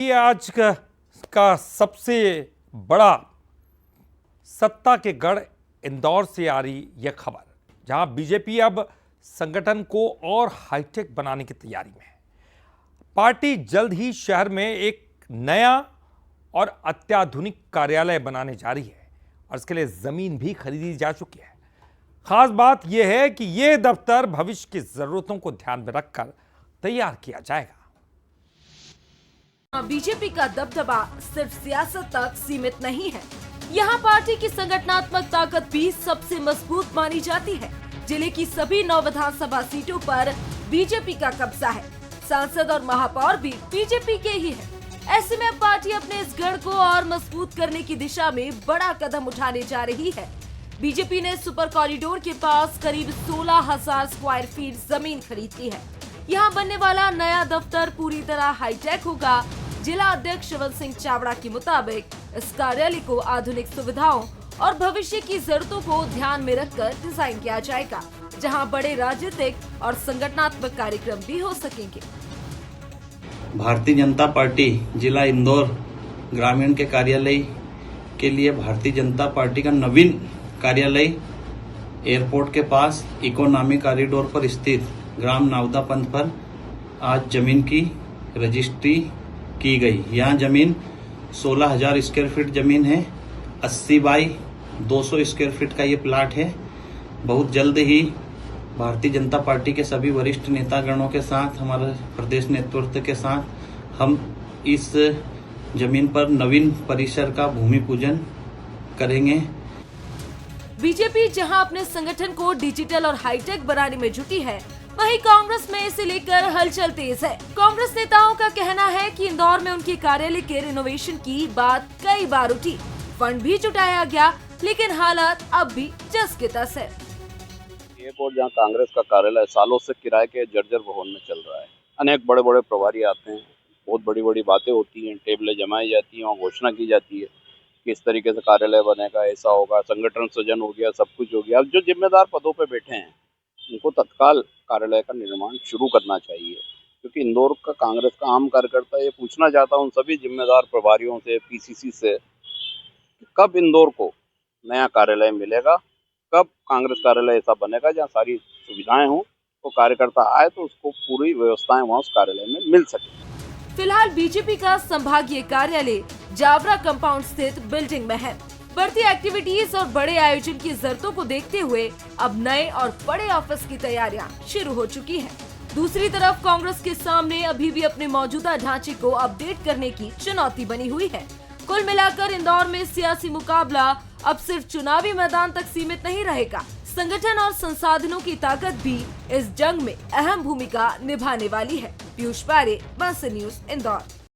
ये आज का सबसे बड़ा सत्ता के गढ़ इंदौर से आ रही यह खबर, जहां बीजेपी अब संगठन को और हाईटेक बनाने की तैयारी में है। पार्टी जल्द ही शहर में एक नया और अत्याधुनिक कार्यालय बनाने जा रही है और इसके लिए जमीन भी खरीदी जा चुकी है। खास बात यह है कि यह दफ्तर भविष्य की जरूरतों को ध्यान में रखकर तैयार किया जाएगा। बीजेपी का दबदबा सिर्फ सियासत तक सीमित नहीं है। यहाँ पार्टी की संगठनात्मक ताकत भी सबसे मजबूत मानी जाती है। जिले की सभी 9 विधानसभा सीटों पर बीजेपी का कब्जा है। सांसद और महापौर भी बीजेपी के ही है। ऐसे में पार्टी अपने इस गढ़ को और मजबूत करने की दिशा में बड़ा कदम उठाने जा रही है। बीजेपी ने सुपर कॉरिडोर के पास करीब 16,000 स्क्वायर फीट जमीन खरीद ली है। यहाँ बनने वाला नया दफ्तर पूरी तरह हाईटेक होगा। जिला अध्यक्ष शिवल सिंह चावड़ा के मुताबिक इस कार्यालय को आधुनिक सुविधाओं और भविष्य की जरूरतों को ध्यान में रखकर डिजाइन किया जाएगा, जहां बड़े राजनीतिक और संगठनात्मक कार्यक्रम भी हो सकेंगे। भारतीय जनता पार्टी जिला इंदौर ग्रामीण के कार्यालय के लिए भारतीय जनता पार्टी का नवीन कार्यालय एयरपोर्ट के पास इकोनॉमी कॉरिडोर पर स्थित ग्राम नावदापंथ पर आज जमीन की रजिस्ट्री की गई। यहाँ जमीन 16,000 स्क्वायर फीट जमीन है। 80 बाई 200 स्क्वायर फीट का ये प्लाट है। बहुत जल्द ही भारतीय जनता पार्टी के सभी वरिष्ठ नेतागणों के साथ, हमारे प्रदेश नेतृत्व के साथ हम इस जमीन पर नवीन परिसर का भूमि पूजन करेंगे। बीजेपी जहां अपने संगठन को डिजिटल और हाईटेक बनाने में जुटी है, वहीं कांग्रेस में इसे लेकर हलचल तेज है। कांग्रेस नेताओं का कहना है कि इंदौर में उनके कार्यालय के रिनोवेशन की बात कई बार उठी, फंड भी जुटाया गया, लेकिन हालात अब भी जस के तस है। एयरपोर्ट जहाँ कांग्रेस का कार्यालय सालों से किराए के जर्जर भवन में चल रहा है। अनेक बड़े बड़े प्रभारी आते हैं, बहुत बड़ी बड़ी बातें होती हैं, टेबलें जमाई जाती हैं और घोषणा की जाती है किस तरीके से कार्यालय बनेगा, ऐसा होगा, संगठन सृजन हो गया, सब कुछ हो गया। अब जो जिम्मेदार पदों पे बैठे हैं उनको तत्काल कार्यालय का निर्माण शुरू करना चाहिए, क्योंकि इंदौर का कांग्रेस का आम कार्यकर्ता ये पूछना चाहता हूँ सभी जिम्मेदार प्रभारियों से, पीसीसी से, कब इंदौर को नया कार्यालय मिलेगा, कब कांग्रेस कार्यालय ऐसा बनेगा जहाँ सारी सुविधाएं हों, तो कार्यकर्ता आए तो उसको पूरी व्यवस्थाएं वहाँ उस कार्यालय में मिल सके। फिलहाल बीजेपी का संभागीय कार्यालय जावरा कंपाउंड स्थित बिल्डिंग में है। बढ़ती एक्टिविटीज और बड़े आयोजन की जरूरतों को देखते हुए अब नए और बड़े ऑफिस की तैयारियां शुरू हो चुकी हैं। दूसरी तरफ कांग्रेस के सामने अभी भी अपने मौजूदा ढांचे को अपडेट करने की चुनौती बनी हुई है। कुल मिलाकर इंदौर में सियासी मुकाबला अब सिर्फ चुनावी मैदान तक सीमित नहीं रहेगा। संगठन और संसाधनों की ताकत भी इस जंग में अहम भूमिका निभाने वाली है। पीयूष पारे, बंसी न्यूज, इंदौर।